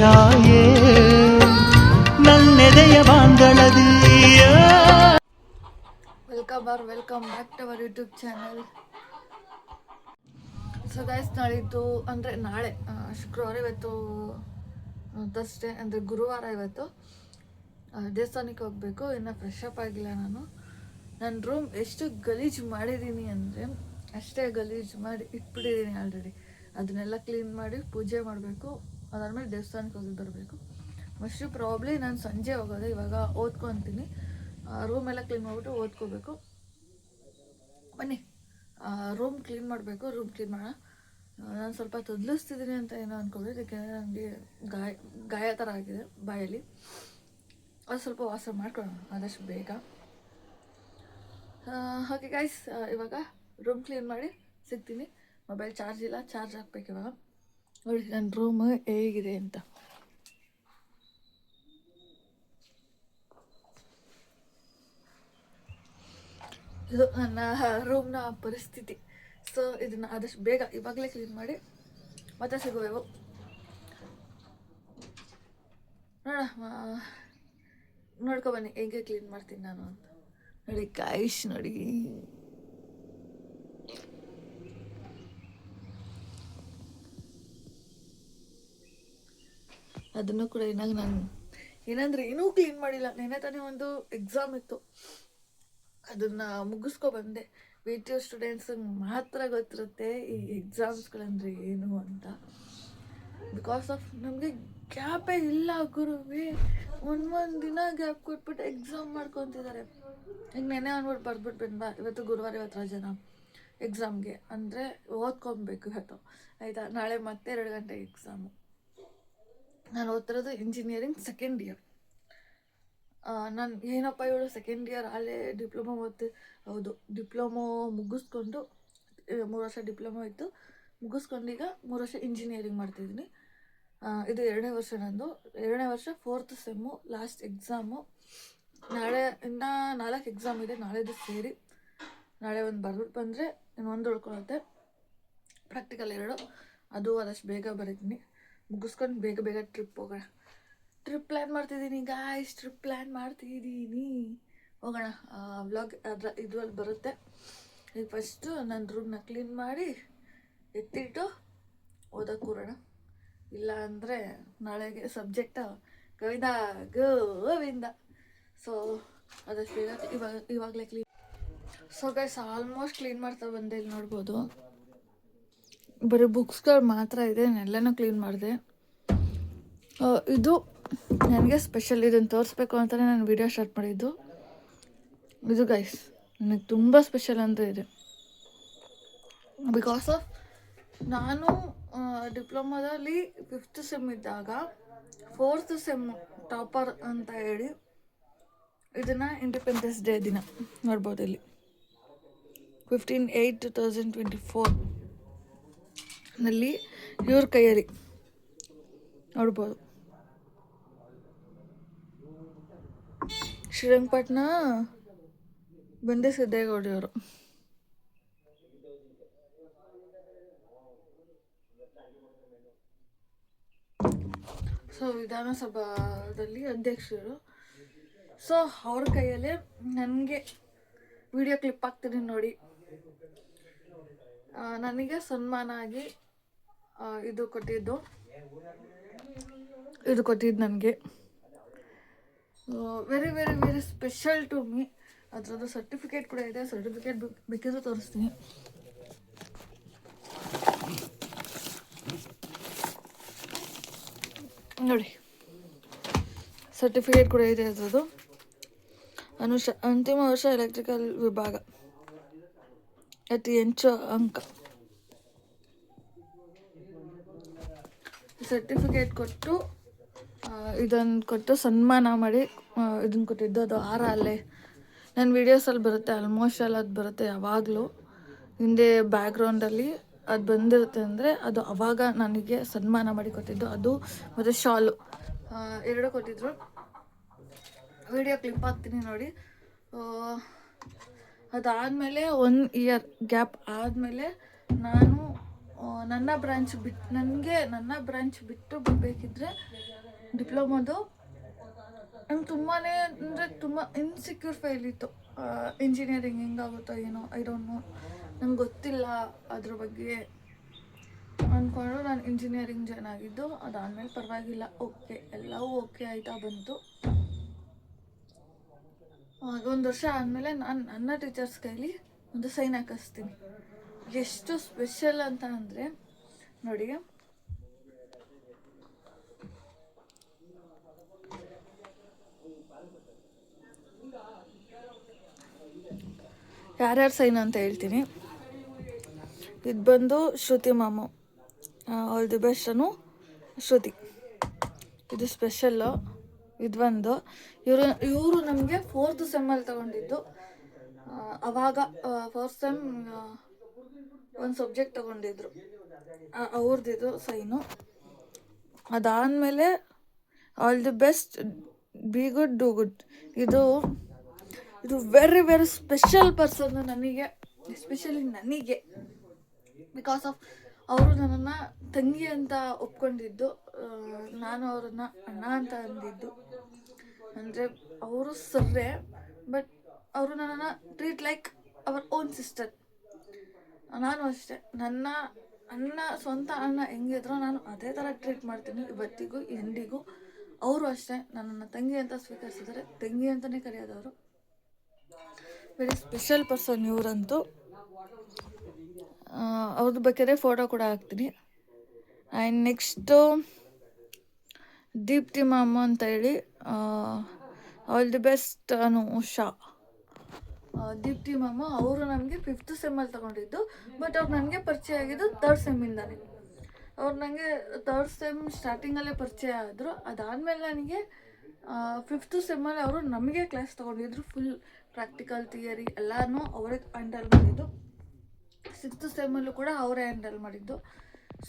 ತಾಯೇ ನನ್ನೆದೆಯ ಬಾಂಧಳದೀಯ. Welcome back to our YouTube channel. So guys, ನಾಳಿದ್ದು ಅಂದರೆ ನಾಳೆ ಶುಕ್ರವಾರ, ಇವತ್ತು ಥರ್ಸ್ಡೇ ಅಂದರೆ ಗುರುವಾರ. ಇವತ್ತು ದೇವಸ್ಥಾನಕ್ಕೆ ಹೋಗಬೇಕು. ಇನ್ನು ಫ್ರೆಶ್ ಅಪ್ ಆಗಿಲ್ಲ ನಾನು. ನನ್ನ ರೂಮ್ ಎಷ್ಟು ಗಲೀಜು ಮಾಡಿದ್ದೀನಿ ಅಂದರೆ ಅಷ್ಟೇ ಗಲೀಜು ಮಾಡಿ ಇಟ್ಬಿಟ್ಟಿದ್ದೀನಿ ಆಲ್ರೆಡಿ. ಅದನ್ನೆಲ್ಲ ಕ್ಲೀನ್ ಮಾಡಿ ಪೂಜೆ ಮಾಡಬೇಕು. ಅದಾದಮೇಲೆ ದೇವಸ್ಥಾನಕ್ಕೆ ಹೋಗಿ ಬರಬೇಕು. ಮೋಸ್ಟ್ಲಿ ಪ್ರಾಬ್ಲಿ ನಾನು ಸಂಜೆ ಹೋಗೋದು. ಇವಾಗ ಓದ್ಕೊತೀನಿ. ರೂಮೆಲ್ಲ ಕ್ಲೀನ್ ಮಾಡಿಬಿಟ್ಟು ಓದ್ಕೋಬೇಕು. ಬನ್ನಿ, ರೂಮ್ ಕ್ಲೀನ್ ಮಾಡಬೇಕು. ರೂಮ್ ಕ್ಲೀನ್ ಮಾಡೋಣ. ನಾನು ಸ್ವಲ್ಪ ತೊದಲಿಸ್ತಿದ್ದೀನಿ ಅಂತ ಏನೋ ಅಂದ್ಕೊಳ್ಬೇಕು. ಯಾಕೆಂದರೆ ನನಗೆ ಗಾಯ ಥರ ಆಗಿದೆ ಬಾಯಲ್ಲಿ. ಅದು ಸ್ವಲ್ಪ ವಾಸ ಮಾಡ್ಕೊಳ್ಳೋಣ ಆದಷ್ಟು ಬೇಗ. ಓಕೆ ಗೈಸ್, ಇವಾಗ ರೂಮ್ ಕ್ಲೀನ್ ಮಾಡಿ ಸಿಗ್ತೀನಿ. ಮೊಬೈಲ್ ಚಾರ್ಜ್ ಇಲ್ಲ, ಚಾರ್ಜ್ ಹಾಕ್ಬೇಕು ಇವಾಗ. ನೋಡಿ ನನ್ನ ರೂಮ್ ಹೇಗಿದೆ ಅಂತ. ಇದು ನನ್ನ ರೂಮ್ನ ಪರಿಸ್ಥಿತಿ. ಸೊ ಇದನ್ನು ಆದಷ್ಟು ಬೇಗ ಇವಾಗಲೇ ಕ್ಲೀನ್ ಮಾಡಿ ಮತ್ತೆ ಸಿಗುವೆವು. ನೋಡ್ಕೊಬನ್ನಿ ಹೇಗೆ ಕ್ಲೀನ್ ಮಾಡ್ತೀನಿ ನಾನು ಅಂತ. ನೋಡಿ ಗಾಯ್ಸ್, ನೋಡಿ ಅದನ್ನು ಕೂಡ ಏನಾಗ ನಾನು ಏನಂದರೆ ಏನೂ ಕ್ಲೀನ್ ಮಾಡಿಲ್ಲ. ನೆನ್ನೆ ತಾನೇ ಒಂದು ಎಕ್ಸಾಮ್ ಇತ್ತು, ಅದನ್ನು ಮುಗಿಸ್ಕೊಬಂದೆ. VTU ಸ್ಟೂಡೆಂಟ್ಸಿಗೆ ಮಾತ್ರ ಗೊತ್ತಿರುತ್ತೆ ಈ ಎಕ್ಸಾಮ್ಸ್ಗಳಂದರೆ ಏನು ಅಂತ. ಬಿಕಾಸ್ ಆಫ್ ನಮಗೆ ಗ್ಯಾಪೇ ಇಲ್ಲ ಗುರುವೇ. ಒಂದೊಂದು ದಿನ ಗ್ಯಾಪ್ ಕೊಟ್ಬಿಟ್ಟು ಎಕ್ಸಾಮ್ ಮಾಡ್ಕೊತಿದ್ದಾರೆ. ಈಗ ನೆನೆ ಅಂದ್ಬಿಟ್ಟು ಬರ್ಬಿಟ್ಟು ಬಂದ. ಇವತ್ತು ಗುರುವಾರ, ಇವತ್ತು ರಜೆನ ಎಕ್ಸಾಮ್ಗೆ ಅಂದರೆ ಓದ್ಕೊಬೇಕು ಇವತ್ತು. ಆಯಿತಾ, ನಾಳೆ ಮತ್ತೆ 2 ಗಂಟೆಗೆ ಎಕ್ಸಾಮು. ನಾನು ಓದ್ತಿರೋದು ಇಂಜಿನಿಯರಿಂಗ್ ಸೆಕೆಂಡ್ ಇಯರ್. ನಾನು ಏನಪ್ಪ ಇವಳು ಸೆಕೆಂಡ್ ಇಯರ್ ಅಲ್ಲೇ ಡಿಪ್ಲೊಮೊ ಹೌದು, ಡಿಪ್ಲೊಮೊ ಮುಗಿಸ್ಕೊಂಡು 3 ವರ್ಷ ಡಿಪ್ಲೊಮೊ ಇತ್ತು, ಮುಗಿಸ್ಕೊಂಡು ಈಗ 3 ವರ್ಷ ಇಂಜಿನಿಯರಿಂಗ್ ಮಾಡ್ತಿದ್ದೀನಿ. ಇದು 2ನೇ ವರ್ಷ ನಂದು. 2ನೇ ವರ್ಷ 4th ಸೆಮ್ಮು, ಲಾಸ್ಟ್ ಎಕ್ಸಾಮು. ನಾಳೆ ಇನ್ನು 4 ಎಕ್ಸಾಮ್ ಇದೆ. ನಾಳೆದು ಸೇರಿ ನಾಳೆ ಒಂದು ಬರ್ಬಿಟ್ಟು ಬಂದರೆ ಇನ್ನೊಂದು ಉಳ್ಕೊಳುತ್ತೆ. ಪ್ರಾಕ್ಟಿಕಲ್ 2, ಅದು ಆದಷ್ಟು ಬೇಗ ಬರೀತೀನಿ. ಮುಗಿಸ್ಕೊಂಡು ಬೇಗ ಬೇಗ ಟ್ರಿಪ್ ಹೋಗೋಣ. ಟ್ರಿಪ್ ಪ್ಲ್ಯಾನ್ ಮಾಡ್ತಿದ್ದೀನಿ ಗಾಯ್ಸ್, ಟ್ರಿಪ್ ಪ್ಲ್ಯಾನ್ ಮಾಡ್ತಿದ್ದೀನಿ. ಹೋಗೋಣ. ವ್ಲಾಗ್ ಇದ್ರಲ್ಲಿ ಬರುತ್ತೆ. ಈಗ ಫಸ್ಟು ನನ್ನ ರೂಮ್ನ ಕ್ಲೀನ್ ಮಾಡಿ ಎತ್ತಿಟ್ಟು ಓದೋಕೆ ಕೂರೋಣ. ಇಲ್ಲ ಅಂದರೆ ನಾಳೆಗೆ ಸಬ್ಜೆಕ್ಟ ಗೋವಿಂದ. ಸೊ ಅದಷ್ಟು ಬೇಗ ಇವಾಗಲೇ clean. So guys, almost clean ಮಾಡ್ತಾ ಬಂದೆ. ಇಲ್ಲಿ ನೋಡ್ಬೋದು, ಬರೀ ಬುಕ್ಸ್ಗಳು ಮಾತ್ರ ಇದೆ. ಎಲ್ಲನೂ ಕ್ಲೀನ್ ಮಾಡಿದೆ. ಇದು ನನಗೆ ಸ್ಪೆಷಲ್. ಇದನ್ನು ತೋರಿಸ್ಬೇಕು ಅಂತಲೇ ನಾನು ವಿಡಿಯೋ ಸ್ಟಾರ್ಟ್ ಮಾಡಿದ್ದು. ಇದು ಗೈಸ್ ನನಗೆ ತುಂಬ ಸ್ಪೆಷಲ್ ಅಂತ ಇದೆ. ಬಿಕಾಸ್ ಆಫ್ ನಾನು ಡಿಪ್ಲೊಮಾದಲ್ಲಿ 5th ಸೆಮ್ ಇದ್ದಾಗ 4th ಸೆಮ್ ಟಾಪರ್ ಅಂತ ಹೇಳಿ ಇದನ್ನು ಇಂಡಿಪೆಂಡೆನ್ಸ್ ಡೇ ದಿನ ನೋಡ್ಬೋದು. ಇಲ್ಲಿ 15/8/2024 ನಲ್ಲಿ ಇವ್ರ ಕೈಯಲ್ಲಿ ನೋಡ್ಬೋದು. ಶ್ರೀರಂಗಪಟ್ಟಣ ಬಂದೆ ಸಿದ್ದೇಗೌಡರು. ಸೊ ವಿಧಾನಸಭಾದಲ್ಲಿ ಅಧ್ಯಕ್ಷರು. ಸೊ ಅವ್ರ ಕೈಯಲ್ಲೇ ನನಗೆ ವಿಡಿಯೋ ಕ್ಲಿಪ್ ಹಾಕ್ತೀನಿ ನೋಡಿ. ನನಗೆ ಸನ್ಮಾನ ಆಗಿ ಇದು ಕೊಟ್ಟಿದ್ದು ನನಗೆ very very very special to me. ಅದರದ್ದು ಸರ್ಟಿಫಿಕೇಟ್ ಕೂಡ ಇದೆ. ಸರ್ಟಿಫಿಕೇಟ್ ಬೇಕಿದ್ರೆ ತೋರಿಸ್ತೀನಿ. ನೋಡಿ, ಸರ್ಟಿಫಿಕೇಟ್ ಕೂಡ ಇದೆ ಅದರದ್ದು. ಅಂತಿಮ ವರ್ಷ ಎಲೆಕ್ಟ್ರಿಕಲ್ ವಿಭಾಗ, ಅತಿ ಹೆಚ್ಚು ಅಂಕ. ಸರ್ಟಿಫಿಕೇಟ್ ಕೊಟ್ಟು ಇದನ್ನು ಕೊಟ್ಟು ಸನ್ಮಾನ ಮಾಡಿ ಇದನ್ನು ಕೊಟ್ಟಿದ್ದು. ಅದು ಹಾರ ಅಲ್ಲೇ ನನ್ನ ವೀಡಿಯೋಸಲ್ಲಿ ಬರುತ್ತೆ, ಆಲ್ಮೋಸ್ಟ್ ಅಲ್ಲಿ ಅದು ಬರುತ್ತೆ ಯಾವಾಗಲೂ. ಹಿಂದೆ ಬ್ಯಾಕ್ಗ್ರೌಂಡಲ್ಲಿ ಅದು ಬಂದಿರುತ್ತೆ ಅಂದರೆ ಅದು ಅವಾಗ ನನಗೆ ಸನ್ಮಾನ ಮಾಡಿ ಕೊಟ್ಟಿದ್ದು. ಅದು ಮತ್ತು ಶಾಲು 2 ಕೊಟ್ಟಿದ್ರು. ವಿಡಿಯೋ ಕ್ಲಿಪ್ ಹಾಕ್ತೀನಿ ನೋಡಿ. ಅದಾದಮೇಲೆ 1 ಇಯರ್ ಗ್ಯಾಪ್ ಆದಮೇಲೆ ನಾನು ನನ್ನ ಬ್ರಾಂಚ್ ಬಿಟ್ಟು ಬರಬೇಕಿದ್ರೆ ಡಿಪ್ಲೊಮೋದು ನಂಗೆ ತುಂಬಾ ಅಂದರೆ ತುಂಬ ಇನ್ಸೆಕ್ಯೂರ್ ಫೈಲ್ ಇತ್ತು. ಇಂಜಿನಿಯರಿಂಗ್ ಹೆಂಗಾಗುತ್ತೋ ಏನೋ ಐ ಡೋಂಟ್ ನೋ, ನಂಗೆ ಗೊತ್ತಿಲ್ಲ ಅದ್ರ ಬಗ್ಗೆ ಅಂದ್ಕೊಂಡು ನಾನು ಇಂಜಿನಿಯರಿಂಗ್ ಜಾಯ್ನ್ ಆಗಿದ್ದು. ಅದಾದಮೇಲೆ ಪರವಾಗಿಲ್ಲ, ಓಕೆ ಎಲ್ಲವೂ ಓಕೆ ಆಯ್ತಾ ಬಂತು. ಒಂದು ವರ್ಷ ಆದಮೇಲೆ ನಾನು ನನ್ನ ಟೀಚರ್ಸ್ ಕೈಲಿ ಒಂದು ಸೈನ್ ಹಾಕಿಸ್ತೀನಿ. ಎಷ್ಟು ಸ್ಪೆಷಲ್ ಅಂತ ಅಂದರೆ ನೋಡಿ, ಯಾರ್ಯಾರು ಸೈನ್ ಅಂತ ಹೇಳ್ತೀನಿ. ಇದು ಬಂದು ಶ್ರುತಿ ಮಾಮು, ಆಲ್ ದಿ ಬೆಸ್ಟ್ ಅನು ಶ್ರುತಿ. ಇದು ಸ್ಪೆಷಲ್ಲು. ಇದು ಬಂದು ಇವರು ನಮಗೆ 4th ಸೆಮ್ಮಲ್ಲಿ ತೊಗೊಂಡಿದ್ದು. ಆವಾಗ 4th ಸೆಮ್ ಒಂದು ಸಬ್ಜೆಕ್ಟ್ ತೊಗೊಂಡಿದ್ರು, ಅವ್ರದ್ದಿದು ಸೈನು. ಅದಾದಮೇಲೆ all the best, be good do good. ಇದು ವೆರಿ ವೆರಿ ಸ್ಪೆಷಲ್ ಪರ್ಸನ್ನು ನನಗೆ, ಎಸ್ಪೆಷಲಿ ನನಗೆ, ಬಿಕಾಸ್ ಆಫ್ ಅವರು ನನ್ನನ್ನು ತಂಗಿ ಅಂತ ಒಪ್ಕೊಂಡಿದ್ದು, ನಾನು ಅವ್ರನ್ನ ಅಣ್ಣ ಅಂತ ಅಂದಿದ್ದು. ಅಂದರೆ ಅವರು ಸರ್ರೆ, ಬಟ್ ಅವರು ನನ್ನನ್ನು treat like our own sister. ನಾನು ಅಷ್ಟೇ, ನನ್ನ ಸ್ವಂತ ಅಣ್ಣ ಹೆಂಗಿದ್ರೋ ನಾನು ಅದೇ ಥರ ಟ್ರೀಟ್ ಮಾಡ್ತೀನಿ ಇವತ್ತಿಗೂ ಎಂದಿಗೂ. ಅವರು ಅಷ್ಟೇ ನನ್ನನ್ನು ತಂಗಿ ಅಂತ ಸ್ವೀಕರಿಸಿದರೆ ತಂಗಿ ಅಂತಲೇ ಕರೆಯೋದವರು. ವೆರಿ ಸ್ಪೆಷಲ್ ಪರ್ಸನ್ ಇವರಂತೂ. ಅವ್ರದ್ದು ಬೇಕಾದ್ರೆ ಫೋಟೋ ಕೂಡ ಹಾಕ್ತೀನಿ. ಆ್ಯಂಡ್ ನೆಕ್ಸ್ಟು ದೀಪ್ತಿ ಮಾಮ ಅಂತ ಹೇಳಿ, ಆಲ್ ದಿ ಬೆಸ್ಟ್ ಅನು ಉಷಾ. ದೀಪ್ತಿ ಮಾಮ ಅವರು ನಮಗೆ 5th ಸೆಮ್ಮಲ್ಲಿ ತೊಗೊಂಡಿದ್ದು, ಬಟ್ ಅವ್ರು ನನಗೆ ಪರಿಚಯ ಆಗಿದ್ದು 3rd ಸೆಮ್ಮಿಂದಾನೆ. ಅವ್ರು ನನಗೆ 3rd ಸೆಮ್ ಸ್ಟಾರ್ಟಿಂಗಲ್ಲೇ ಪರಿಚಯ ಆದರು. ಅದಾದಮೇಲೆ ನನಗೆ 5th ಸೆಮ್ಮಲ್ಲಿ ಅವರು ನಮಗೆ ಕ್ಲಾಸ್ ತೊಗೊಂಡಿದ್ರು. ಫುಲ್ ಪ್ರಾಕ್ಟಿಕಲ್ ಥಿಯರಿ ಎಲ್ಲನೂ ಅವರೇ ಹ್ಯಾಂಡಲ್ ಮಾಡಿದ್ದು. 6th ಸೆಮ್ಮಲ್ಲೂ ಕೂಡ ಅವರೇ ಹ್ಯಾಂಡಲ್ ಮಾಡಿದ್ದು.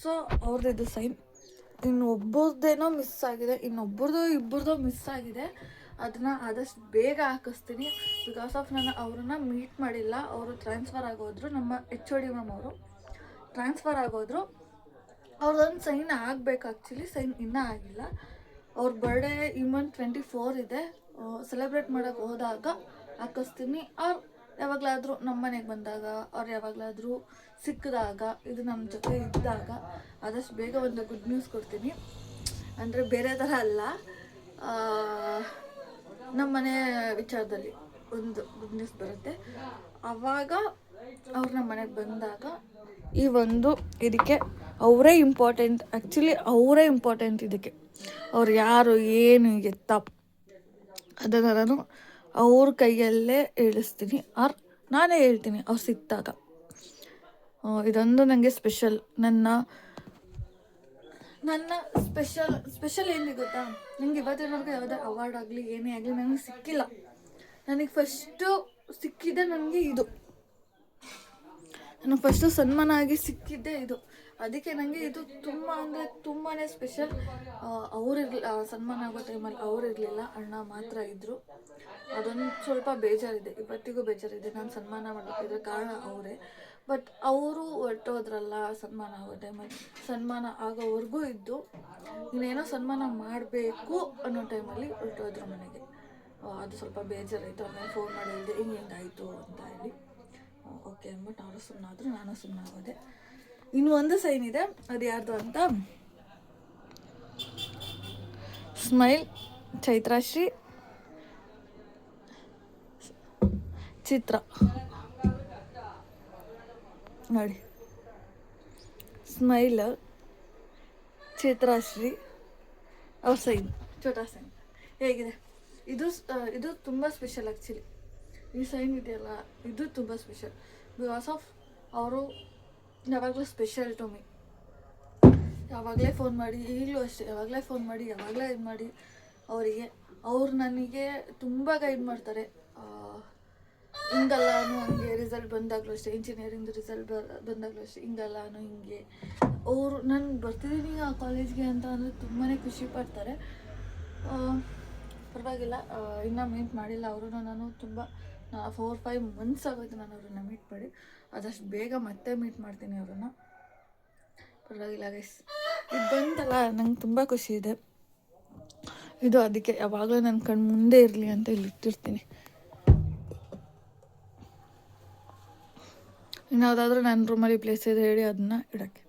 ಸೊ ಅವ್ರದ್ದು ಸೈನ್. ಇನ್ನು ಒಬ್ಬರದ್ದೇನೋ ಮಿಸ್ ಆಗಿದೆ, ಇಬ್ಬರದೋ ಮಿಸ್ ಆಗಿದೆ. ಅದನ್ನು ಆದಷ್ಟು ಬೇಗ ಹಾಕಿಸ್ತೀನಿ. ಬಿಕಾಸ್ ಆಫ್ ನಾನು ಅವ್ರನ್ನ ಮೀಟ್ ಮಾಡಿಲ್ಲ. ಅವರು ಟ್ರಾನ್ಸ್ಫರ್ ಆಗೋದ್ರು, ನಮ್ಮ HOD ಮ್ಯಾಮ್ ಅವರು ಟ್ರಾನ್ಸ್ಫರ್ ಆಗೋದ್ರು. ಅವ್ರದ್ದೊಂದು ಸೈನ್ ಆಗಬೇಕು, ಆ್ಯಕ್ಚುಲಿ ಸೈನ್ ಇನ್ನೂ ಆಗಿಲ್ಲ. ಅವ್ರ ಬರ್ಡೇ ಈ ಮಂತ್ 24 ಇದೆ. ಸೆಲೆಬ್ರೇಟ್ ಮಾಡೋಕ್ಕೆ ಹೋದಾಗ ಹಾಕಿಸ್ತೀನಿ. ಅವ್ರು ಯಾವಾಗಲಾದರೂ ನಮ್ಮ ಮನೆಗೆ ಬಂದಾಗ, ಅವ್ರು ಯಾವಾಗಲಾದರೂ ಸಿಕ್ಕಿದಾಗ, ಇದು ನಮ್ಮ ಜೊತೆ ಇದ್ದಾಗ ಆದಷ್ಟು ಬೇಗ ಒಂದು ಗುಡ್ ನ್ಯೂಸ್ ಕೊಡ್ತೀನಿ. ಅಂದರೆ ಬೇರೆ ಥರ ಅಲ್ಲ, ನಮ್ಮ ಮನೆ ವಿಚಾರದಲ್ಲಿ ಒಂದು ಗುಡ್ ನ್ಯೂಸ್ ಬರುತ್ತೆ. ಆವಾಗ ಅವ್ರು ನಮ್ಮ ಮನೆಗೆ ಬಂದಾಗ ಈ ಒಂದು ಇದಕ್ಕೆ ಅವರೇ ಇಂಪಾರ್ಟೆಂಟ್. ಆ್ಯಕ್ಚುಲಿ ಅವರೇ ಇಂಪಾರ್ಟೆಂಟ್ ಇದಕ್ಕೆ. ಅವ್ರು ಯಾರು ಏನು ಎತ್ತ ಅದನ್ನು ನಾನು ಅವ್ರ ಕೈಯಲ್ಲೇ ಹೇಳಿಸ್ತೀನಿ, ಆರ್ ನಾನೇ ಹೇಳ್ತೀನಿ ಅವ್ರು ಸಿಕ್ಕಿದಾಗ. ಇದೊಂದು ನನಗೆ ಸ್ಪೆಷಲ್. ನನ್ನ ಸ್ಪೆಷಲ್ ಏನಿದೆ ಗೊತ್ತಾ, ನನಗೆ ಇವತ್ತಿನವರೆಗೂ ಯಾವುದೇ ಅವಾರ್ಡ್ ಆಗಲಿ ಏನೇ ಆಗಲಿ ನನಗೆ ಸಿಕ್ಕಿಲ್ಲ. ನನಗೆ ಫಸ್ಟು ಸಿಕ್ಕಿದೆ ನನಗೆ ಇದು, ನನಗೆ ಫಸ್ಟು ಸನ್ಮಾನ ಆಗಿ ಸಿಕ್ಕಿದ್ದೆ ಇದು. ಅದಕ್ಕೆ ನನಗೆ ಇದು ತುಂಬ ಅಂದರೆ ತುಂಬಾ ಸ್ಪೆಷಲ್. ಸನ್ಮಾನ ಆಗೋ ಟೈಮಲ್ಲಿ ಅವರಿರಲಿಲ್ಲ, ಅಣ್ಣ ಮಾತ್ರ ಇದ್ದರು. ಅದೊಂದು ಸ್ವಲ್ಪ ಬೇಜಾರಿದೆ, ಇವತ್ತಿಗೂ ಬೇಜಾರಿದೆ. ನಾನು ಸನ್ಮಾನ ಮಾಡಬೇಕಿದ್ರೆ ಕಾರಣ ಅವರೇ. ಬಟ್ ಅವರು ಹೊರಟೋದ್ರಲ್ಲ ಸನ್ಮಾನ ಆಗೋ ಟೈಮಲ್ಲಿ. ಸನ್ಮಾನ ಆಗೋವರೆಗೂ ಇದ್ದು, ಇನ್ನೇನೋ ಸನ್ಮಾನ ಮಾಡಬೇಕು ಅನ್ನೋ ಟೈಮಲ್ಲಿ ಹೊರಟೋದ್ರು ಮನೆಗೆ. ಅದು ಸ್ವಲ್ಪ ಬೇಜಾರಾಯಿತು. ಆಮೇಲೆ ಫೋನ್ ಮಾಡಿ ಹೇಳಿದೆ ಹಿಂಗಾಯಿತು ಅಂತ ಹೇಳಿ. ಓಕೆ ಅಂದ್ಬಿಟ್ಟು ಅವರು ಸುಮ್ಮನಾದ್ರು, ನಾನು ಸುಮ್ಮನಾಗೋದೆ. ಇನ್ನೂ ಒಂದು ಸೈನ್ ಇದೆ, ಅದು ಯಾರ್ದು ಅಂತ. ಸ್ಮೈಲ್, ಚೈತ್ರಾಶ್ರೀ, ಚಿತ್ರ ನೋಡಿ. ಸ್ಮೈಲ್, ಚಿತ್ರಾಶ್ರೀ, ಅವ್ರ ಸೈನ್, ಛೋಟಾ ಸೈನ್ ಹೇಗಿದೆ. ಇದು ತುಂಬ ಸ್ಪೆಷಲ್ ಆ್ಯಕ್ಚುಲಿ. ಈ ಸೈನ್ ಇದೆಯಲ್ಲ, ಇದು ತುಂಬ ಸ್ಪೆಷಲ್. ಬಿಕಾಸ್ ಆಫ್ ಅವರು ಯಾವಾಗಲೂ ಸ್ಪೆಷಲ್ ಟು ಮೀ. ಯಾವಾಗಲೇ ಫೋನ್ ಮಾಡಿ, ಈಗಲೂ ಅಷ್ಟೇ, ಯಾವಾಗಲೇ ಫೋನ್ ಮಾಡಿ, ಯಾವಾಗಲೇ ಇದು ಮಾಡಿ ಅವರಿಗೆ. ಅವ್ರು ನನಗೆ ತುಂಬ ಗೈಡ್ ಮಾಡ್ತಾರೆ. ಹಿಂಗಲ್ಲಾನು ಹಂಗೆ, ರಿಸಲ್ಟ್ ಬಂದಾಗಲೂ ಅಷ್ಟೇ, ಇಂಜಿನಿಯರಿಂಗ್ ರಿಸಲ್ಟ್ ಬಂದಾಗಲೂ ಅಷ್ಟೇ, ಹಿಂಗಲ್ಲಾನು ಹಿಂಗೆ. ಅವರು ನಾನು ಬರ್ತಿದ್ದೀನಿ ಆ ಕಾಲೇಜ್ಗೆ ಅಂತ ಅಂದರೆ ತುಂಬಾ ಖುಷಿ ಪಡ್ತಾರೆ. ಪರವಾಗಿಲ್ಲ, ಇನ್ನೂ ಮೀಟ್ ಮಾಡಿಲ್ಲ ಅವರು. ನಾನು ತುಂಬ 4-5 ಮಂತ್ಸ್ ಆಗೋಯ್ತು ನಾನು ಅವ್ರನ್ನ ಮೀಟ್ ಮಾಡಿ. ಆದಷ್ಟು ಬೇಗ ಮತ್ತೆ ಮೀಟ್ ಮಾಡ್ತೀನಿ ಅವ್ರನ್ನ. ಪರವಾಗಿಲ್ಲ ಗೈಸ್. ಇದು ಬಂತಲ್ಲ ನಂಗೆ ತುಂಬ ಖುಷಿ ಇದೆ. ಇದು ಅದಕ್ಕೆ ಯಾವಾಗಲೂ ನನ್ನ ಕಣ್ಣು ಮುಂದೆ ಇರಲಿ ಅಂತ ಇಲ್ಲಿ ಇಟ್ಟಿರ್ತೀನಿ. ಇನ್ಯಾವುದಾದ್ರೂ ನನ್ನ ರೂಮಲ್ಲಿ ಪ್ಲೇಸ್ ಇದೆ ಹೇಳಿ ಅದನ್ನ ಇಡೋಕ್ಕೆ.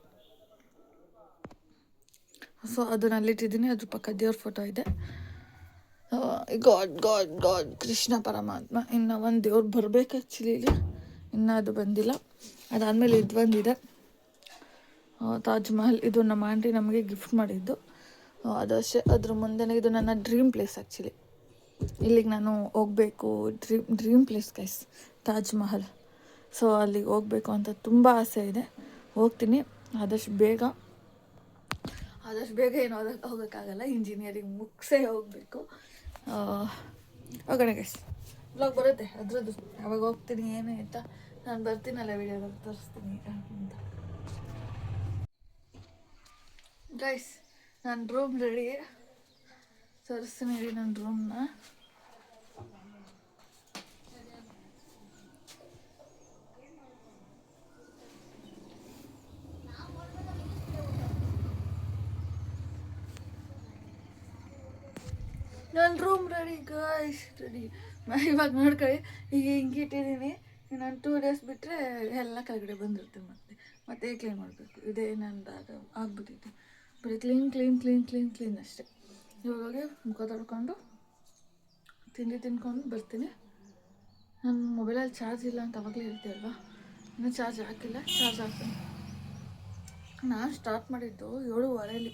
ಸೊ ಅದನ್ನ ಅಲ್ಲಿಟ್ಟಿದ್ದೀನಿ. ಅದ್ರ ಪಕ್ಕ ದೇವ್ರ ಫೋಟೋ ಇದೆ. ಗಾಡ್ ಗಾಡ್ ಗಾಡ್ ಕೃಷ್ಣ ಪರಮಾತ್ಮ. ಇನ್ನು ಒಂದು ದೇವ್ರು ಬರಬೇಕು ಆ್ಯಕ್ಚುಲಿ ಇಲ್ಲಿ, ಇನ್ನೂ ಅದು ಬಂದಿಲ್ಲ. ಅದಾದಮೇಲೆ ಇದು ಬಂದಿದೆ ತಾಜ್ ಮಹಲ್. ಇದು ನಮ್ಮ ಆಂಟಿ ನಮಗೆ ಗಿಫ್ಟ್ ಮಾಡಿದ್ದು. ಅದಷ್ಟೇ. ಅದ್ರ ಮುಂದೆನೇ ಇದು ನನ್ನ ಡ್ರೀಮ್ ಪ್ಲೇಸ್ ಆ್ಯಕ್ಚುಲಿ. ಇಲ್ಲಿಗೆ ನಾನು ಹೋಗಬೇಕು. Dream place guys, Taj Mahal. So ಅಲ್ಲಿಗೆ ಹೋಗಬೇಕು ಅಂತ ತುಂಬ ಆಸೆ ಇದೆ. ಹೋಗ್ತೀನಿ ಆದಷ್ಟು ಬೇಗ ಏನು ಹೋಗೋಕ್ಕಾಗಲ್ಲ. ಇಂಜಿನಿಯರಿಂಗ್ ಮುಗಿಸೇ ಹೋಗಬೇಕು. ಹೋಗೋಣ ಗೈಸ್. ಬ್ಲಾಗ್ ಬರುತ್ತೆ ಅದ್ರದ್ದು, ಯಾವಾಗ ಹೋಗ್ತೀನಿ ಏನು ಅಂತ ನಾನು ಬರ್ತೀನಲ್ಲ ವಿಡಿಯೋದಾಗ ತೋರಿಸ್ತೀನಿ ಅಂತ. ಗೈಸ್ ನನ್ನ ರೂಮ್ ರೆಡಿ. ತೋರಿಸ್ತೀನಿ ಹೇಳಿ ನನ್ನ ರೂಮ್ನ. ನನ್ನ ರೂಮ್ ರೆಡಿ ಗಾಯ್ಸ್, ರೆಡಿ. ಇವಾಗ ನೋಡ್ಕೊಳ್ಳಿ, ಈಗ ಹಿಂಗೆ ಇಟ್ಟಿದ್ದೀನಿ. ನಾನು 2 days ಬಿಟ್ಟರೆ ಎಲ್ಲ ಕೆಳಗಡೆ ಬಂದಿರುತ್ತೆ. ಮತ್ತೆ ಕ್ಲೀನ್ ಮಾಡಬೇಕು. ಇದೇ ನಂದು ಆಗ್ಬಿಟ್ಟಿತ್ತು. ಬರೀ ಕ್ಲೀನ್ ಅಷ್ಟೇ. ಇವಾಗ ಮುಖ ತೊಳ್ಕೊಂಡು ತಿಂಡಿ ತಿನ್ಕೊಂಡು ಬರ್ತೀನಿ. ನನ್ನ ಮೊಬೈಲಲ್ಲಿ ಚಾರ್ಜ್ ಇಲ್ಲ ಅಂತ ಅವಾಗಲೇ ಹೇಳ್ತೀವಲ್ವ, ಇನ್ನೂ ಚಾರ್ಜ್ ಹಾಕಿಲ್ಲ. ಚಾರ್ಜ್ ಹಾಕ್ತೀನಿ. ನಾನು ಸ್ಟಾರ್ಟ್ ಮಾಡಿದ್ದು 7:15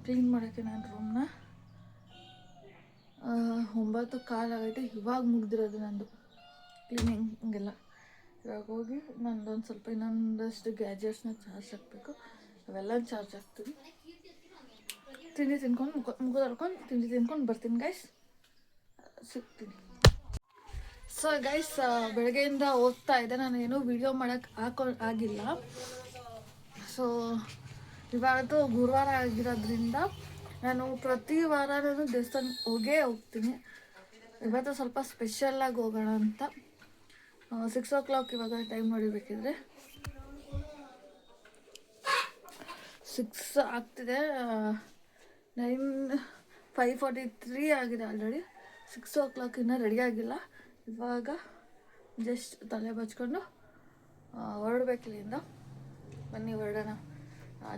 ಕ್ಲೀನ್ ಮಾಡೋಕ್ಕೆ ನನ್ನ ರೂಮ್ನ. 9:15 ಆಗೈತೆ. ಇವಾಗ ಮುಗ್ದಿರೋದು ನಂದು ಕ್ಲೀನಿಂಗ್ ಹಂಗೆಲ್ಲ. ಇವಾಗ ಹೋಗಿ ನಂದೊಂದು ಸ್ವಲ್ಪ ಇನ್ನೊಂದಷ್ಟು ಗ್ಯಾಜೆಟ್ಸ್ನ ಚಾರ್ಜ್ ಹಾಕಬೇಕು. ಅವೆಲ್ಲ ಚಾರ್ಜ್ ಹಾಕ್ತೀನಿ. ತಿಂಡಿ ತಿನ್ಕೊಂಡು ಮುಖ ತೊಳ್ಕೊಂಡು ತಿಂಡಿ ತಿನ್ಕೊಂಡು ಬರ್ತೀನಿ ಗೈಸ್. ಸಿಗ್ತೀನಿ. ಸೊ ಗೈಸ್ ಬೆಳಗ್ಗೆಯಿಂದ ಓದ್ತಾ ಇದ್ದೆ. ನಾನು ಏನೂ ವಿಡಿಯೋ ಮಾಡೋಕ್ಕೆ ಆಗಿಲ್ಲ. ಸೊ ಇವತ್ತು ಗುರುವಾರ ಆಗಿರೋದ್ರಿಂದ ನಾನು ಪ್ರತಿ ವಾರ ನಾನು ದೇವಸ್ಥಾನಕ್ಕೆ ಹೋಗ್ತೀನಿ. ಇವತ್ತು ಸ್ವಲ್ಪ ಸ್ಪೆಷಲ್ಲಾಗಿ ಹೋಗೋಣ ಅಂತ. 6 o'clock ಇವಾಗ ಟೈಮ್ ನೋಡಿಬೇಕಿದ್ರೆ 6 ಆಗ್ತಿದೆ. 5:43 ಆಗಿದೆ ಆಲ್ರೆಡಿ. 6 o'clock ಇನ್ನೂ ರೆಡಿ ಆಗಿಲ್ಲ. ಇವಾಗ ಜಸ್ಟ್ ತಲೆ ಬಚ್ಕೊಂಡು ಹೊರಡ್ಬೇಕಿಲ್ಲಿಂದ. ಬನ್ನಿ ಹೊರಡೋಣ.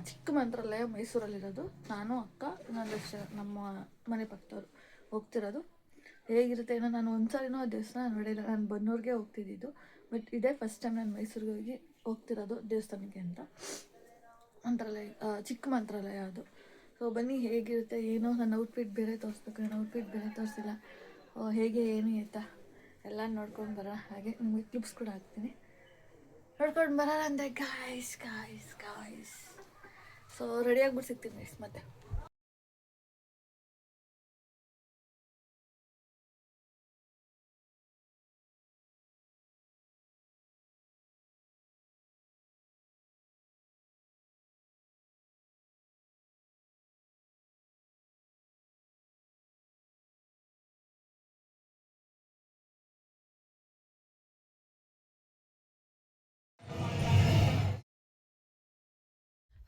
ಚಿಕ್ಕ ಮಂತ್ರಾಲಯ ಮೈಸೂರಲ್ಲಿರೋದು. ನಾನು ಅಕ್ಕ ಇನ್ನೊಂದಷ್ಟು ನಮ್ಮ ಮನೆ ಪಕ್ಕದವ್ರು ಹೋಗ್ತಿರೋದು. ಹೇಗಿರುತ್ತೆ ಏನೋ. ನಾನು ಒಂದ್ಸರಿನೂ ಆ ದೇವಸ್ಥಾನ ನೋಡಿಲ್ಲ. ನಾನು ಬನ್ನೂರಿಗೆ ಹೋಗ್ತಿದ್ದಿದ್ದು. ಬಟ್ ಇದೇ ಫಸ್ಟ್ ಟೈಮ್ ನಾನು ಮೈಸೂರಿಗೆ ಹೋಗ್ತಿರೋದು ದೇವಸ್ಥಾನಕ್ಕೆ ಅಂತ. ಮಂತ್ರಾಲಯ, ಚಿಕ್ಕ ಮಂತ್ರಾಲಯ ಅದು. ಸೊ ಬನ್ನಿ ಹೇಗಿರುತ್ತೆ ಏನೋ. ನನ್ನ ಔಟ್ಫಿಟ್ ಬೇರೆ ತೋರಿಸ್ಬೇಕು. ನನ್ನ ಔಟ್ಫಿಟ್ ಬೇರೆ ತೋರಿಸಿಲ್ಲ. ಹೇಗೆ ಏನು ಅಂತ ಎಲ್ಲ ನೋಡ್ಕೊಂಡು ಬರೋಣ. ಹಾಗೆ ನಿಮಗೆ ಕ್ಲಿಪ್ಸ್ ಕೂಡ ಹಾಕ್ತೀನಿ, ನೋಡ್ಕೊಂಡು ಬರೋಣ ಅಂದೆ ಗಾಯ್ಸ್. ಸೊ ರೆಡಿಯಾಗ್ಬಿಟ್ಟು ಸಿಗ್ತೀನಿ ಗೈಸ್ ಮತ್ತೆ.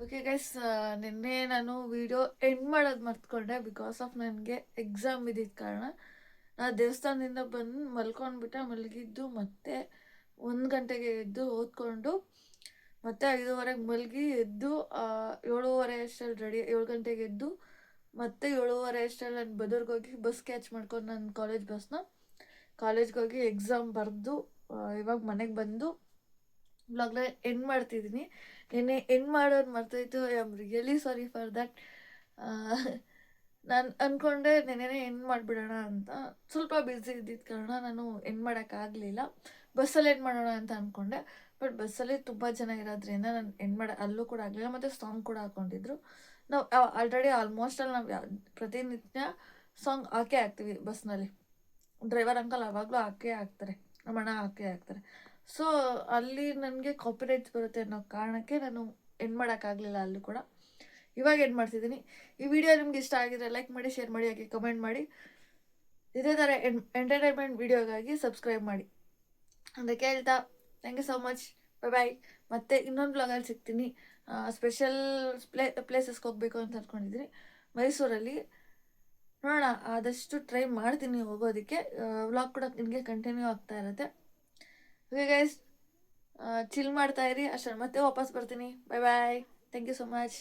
ಓಕೆ ಗೈಸ್, ನಿನ್ನೆ ನಾನು ವಿಡಿಯೋ ಎಂಡ್ ಮಾಡೋದು ಮರ್ತ್ಕೊಂಡೆ. ಬಿಕಾಸ್ ಆಫ್ ನನಗೆ ಎಕ್ಸಾಮ್ ಇದ್ದಿದ್ದ ಕಾರಣ ನಾನು ದೇವಸ್ಥಾನದಿಂದ ಬಂದು ಮಲಗಿದ್ದು. ಮತ್ತೆ 1 ಗಂಟೆಗೆ ಎದ್ದು ಓದ್ಕೊಂಡು ಮತ್ತೆ 5:30ಗೆ ಮಲಗಿ ಎದ್ದು 7:30 ಅಷ್ಟರಲ್ಲಿ ರೆಡಿ. 7 ಗಂಟೆಗೆ ಎದ್ದು ಮತ್ತೆ 7:30 ಅಷ್ಟರಲ್ಲಿ ನಾನು ಬದೂರ್ಗೆ ಹೋಗಿ ಬಸ್ ಕ್ಯಾಚ್ ಮಾಡ್ಕೊಂಡು ನನ್ನ ಕಾಲೇಜ್ಗೆ ಹೋಗಿ ಎಕ್ಸಾಮ್ ಬರೆದು ಇವಾಗ ಮನೆಗೆ ಬಂದು ಬ್ಲಾಗ್ನ ಎಂಡ್ ಮಾಡ್ತಿದ್ದೀನಿ. ನೆನ್ನೆ ಎಂಡ್ ಮಾಡೋದು ಮರ್ತೋಯ್ತು. I am really sorry for that. ನಾನು ಅಂದ್ಕೊಂಡೆ ನೆನ್ನೆನೇ ಎಂಡ್ ಮಾಡಿಬಿಡೋಣ ಅಂತ. ಸ್ವಲ್ಪ ಬ್ಯುಸಿ ಇದ್ದಿದ್ದ ಕಾರಣ ನಾನು ಎಂಡ್ ಮಾಡೋಕ್ಕಾಗಲಿಲ್ಲ. ಬಸ್ಸಲ್ಲಿ ಎಂಡ್ ಮಾಡೋಣ ಅಂತ ಅಂದ್ಕೊಂಡೆ. ಬಟ್ ಬಸ್ಸಲ್ಲಿ ತುಂಬ ಜನ ಇರೋದ್ರಿಂದ ನಾನು ಅಲ್ಲೂ ಕೂಡ ಆಗಲಿಲ್ಲ. ಮತ್ತು ಸಾಂಗ್ ಕೂಡ ಹಾಕ್ಕೊಂಡಿದ್ರು. ನಾವು ಆಲ್ರೆಡಿ ಆಲ್ಮೋಸ್ಟ್ ಅಲ್ಲಿ ನಾವು ಪ್ರತಿನಿತ್ಯ ಸಾಂಗ್ ಹಾಕೇ ಹಾಕ್ತೀವಿ ಬಸ್ನಲ್ಲಿ. ಡ್ರೈವರ್ ಅಂಕಲ್ ಆವಾಗಲೂ ಹಾಕೇ ಹಾಕ್ತಾರೆ, ನಮ್ಮ ಅಣ್ಣ ಹಾಕೇ ಹಾಕ್ತಾರೆ. ಸೊ ಅಲ್ಲಿ ನನಗೆ ಕಾಪಿರೈಟ್ಸ್ ಬರುತ್ತೆ ಅನ್ನೋ ಕಾರಣಕ್ಕೆ ನಾನು ಎಂಡ್ ಮಾಡೋಕ್ಕಾಗಲಿಲ್ಲ ಅಲ್ಲೂ ಕೂಡ. ಇವಾಗ ಎಂಡ್ ಮಾಡ್ತಿದ್ದೀನಿ. ಈ ವಿಡಿಯೋ ನಿಮ್ಗೆ ಇಷ್ಟ ಆಗಿದ್ರೆ ಲೈಕ್ ಮಾಡಿ, ಶೇರ್ ಮಾಡಿ, ಹಾಗೆ ಕಮೆಂಟ್ ಮಾಡಿ. ಇದೇ ಥರ ಎಂಟರ್ಟೈನ್ಮೆಂಟ್ ವಿಡಿಯೋಗಾಗಿ ಸಬ್ಸ್ಕ್ರೈಬ್ ಮಾಡಿ ಅಂತ ಕೇಳ್ತಾ ಥ್ಯಾಂಕ್ ಯು ಸೊ ಮಚ್. ಬಾಯ್. ಮತ್ತೆ ಇನ್ನೊಂದು ಬ್ಲಾಗಲ್ಲಿ ಸಿಗ್ತೀನಿ. ಸ್ಪೆಷಲ್ ಪ್ಲೇಸಸ್ಗೆ ಹೋಗಬೇಕು ಅಂತ ಅಂದ್ಕೊಂಡಿದ್ದೀನಿ ಮೈಸೂರಲ್ಲಿ. ನೋಡೋಣ, ಆದಷ್ಟು ಟ್ರೈ ಮಾಡ್ತೀನಿ ಹೋಗೋದಕ್ಕೆ. ವ್ಲಾಗ್ ಕೂಡ ನಿಮಗೆ ಕಂಟಿನ್ಯೂ ಆಗ್ತಾ ಇರುತ್ತೆ. ಓಕೆ ಗೈಸ್, ಚಿಲ್ ಮಾಡ್ತಾ ಇರಿ. ಅಷ್ಟರಲ್ಲಿ ಮತ್ತೆ ವಾಪಸ್ ಬರ್ತೀನಿ. Bye bye. Thank you so much.